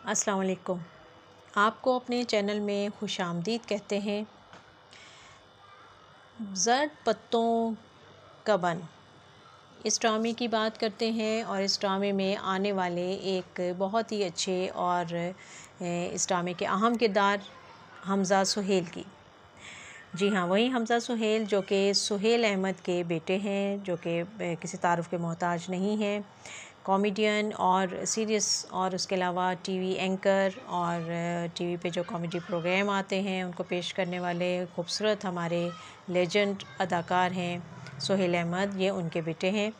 अस्सलाम वालेकुम। आपको अपने चैनल में खुशामदीद कहते हैं। ज़र्द पत्तों का बन, इस ड्रामे की बात करते हैं और इस ड्रामे में आने वाले एक बहुत ही अच्छे और इस ड्रामे के अहम किरदार हमज़ा सुहेल की। जी हाँ, वही हमज़ा सुहेल जो कि सुहेल अहमद के बेटे हैं, जो कि किसी तारुफ़ के मोहताज नहीं हैं। कॉमेडियन और सीरियस और उसके अलावा टीवी एंकर और टीवी पे जो कॉमेडी प्रोग्राम आते हैं उनको पेश करने वाले खूबसूरत हमारे लेजेंड अदाकार हैं सुहेल अहमद, ये उनके बेटे हैं।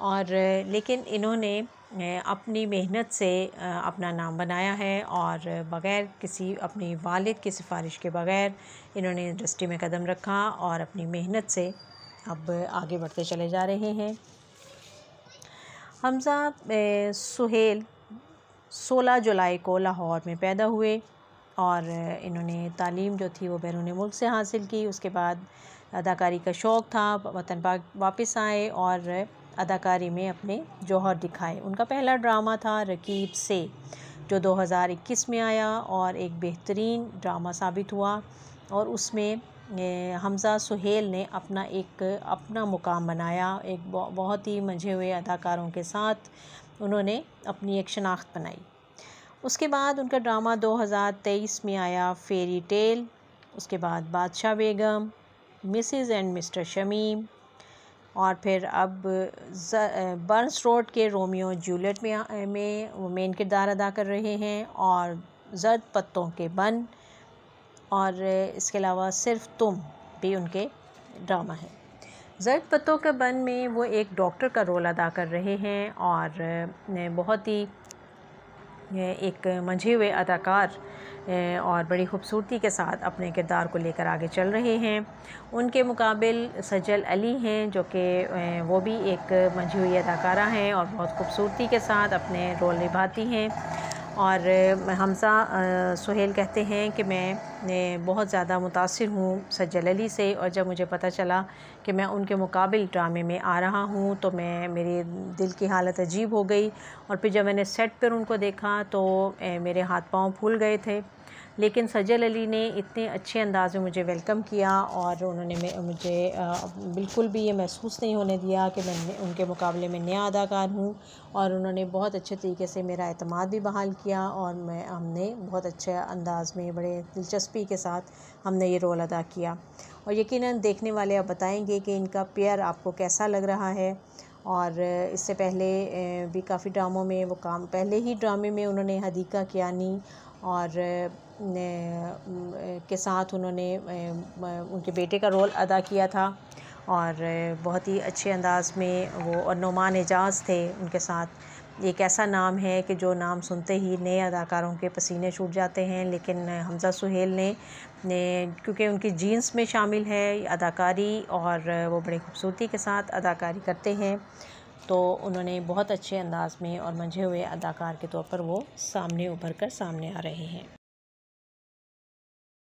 और लेकिन इन्होंने अपनी मेहनत से अपना नाम बनाया है और बग़ैर किसी अपनी वालिद की सिफारिश के बग़ैर इन्होंने इंडस्ट्री में कदम रखा और अपनी मेहनत से अब आगे बढ़ते चले जा रहे हैं। हमज़ा सुहेल 16 जुलाई को लाहौर में पैदा हुए और इन्होंने तालीम जो थी वो बैरून मुल्क से हासिल की। उसके बाद अदाकारी का शौक़ था, वतन वापस आए और अदाकारी में अपने जौहर दिखाए। उनका पहला ड्रामा था रकीब से, जो 2021 में आया और एक बेहतरीन ड्रामा साबित हुआ और उसमें हमज़ा सुहेल ने अपना मुकाम बनाया। एक बहुत ही मंझे हुए अदाकारों के साथ उन्होंने अपनी एक शनाख्त बनाई। उसके बाद उनका ड्रामा 2023 में आया फेरी टेल, उसके बाद बादशाह बेगम, मिसेस एंड मिस्टर शमीम और फिर अब बर्न्स रोड के रोमियो जूलियट में वो मेन किरदार अदा कर रहे हैं और ज़र्द पत्तों के बन और इसके अलावा सिर्फ़ तुम भी उनके ड्रामा है। ज़र्द पत्तों के बन में वो एक डॉक्टर का रोल अदा कर रहे हैं और बहुत ही एक मंझे हुए अदाकार और बड़ी खूबसूरती के साथ अपने किरदार को लेकर आगे चल रहे हैं। उनके मुकाबिल सजल अली हैं, जो कि वो भी एक मंझी हुई अदाकारा हैं और बहुत खूबसूरती के साथ अपने रोल निभाती हैं। और हमज़ा सुहेल कहते हैं कि मैं बहुत ज़्यादा मुतासिर हूँ सजल अली से, और जब मुझे पता चला कि मैं उनके मुकाबिल ड्रामे में आ रहा हूँ तो मेरे दिल की हालत अजीब हो गई। और फिर जब मैंने सेट पर उनको देखा तो मेरे हाथ पाँव फूल गए थे, लेकिन सजल अली ने इतने अच्छे अंदाज़ में मुझे वेलकम किया और उन्होंने मुझे बिल्कुल भी ये महसूस नहीं होने दिया कि मैं उनके मुकाबले में नया अदाकार हूँ। और उन्होंने बहुत अच्छे तरीके से मेरा एतमाद भी बहाल किया और हमने बहुत अच्छे अंदाज़ में बड़े दिलचस्पी के साथ हमने ये रोल अदा किया। और यकीनन देखने वाले अब बताएंगे कि इनका पेयर आपको कैसा लग रहा है। और इससे पहले भी काफ़ी ड्रामों में वो काम, पहले ही ड्रामे में उन्होंने हदीका कियानी और के साथ उन्होंने उनके बेटे का रोल अदा किया था और बहुत ही अच्छे अंदाज़ में वो, और नोमान एजाज़ थे उनके साथ। एक ऐसा नाम है कि जो नाम सुनते ही नए अदाकारों के पसीने छूट जाते हैं, लेकिन हमज़ा सुहेल ने क्योंकि उनकी जीन्स में शामिल है अदाकारी और वो बड़ी खूबसूरती के साथ अदाकारी करते हैं, तो उन्होंने बहुत अच्छे अंदाज़ में और मंझे हुए अदाकार के तौर पर वो सामने उभर कर सामने आ रहे हैं।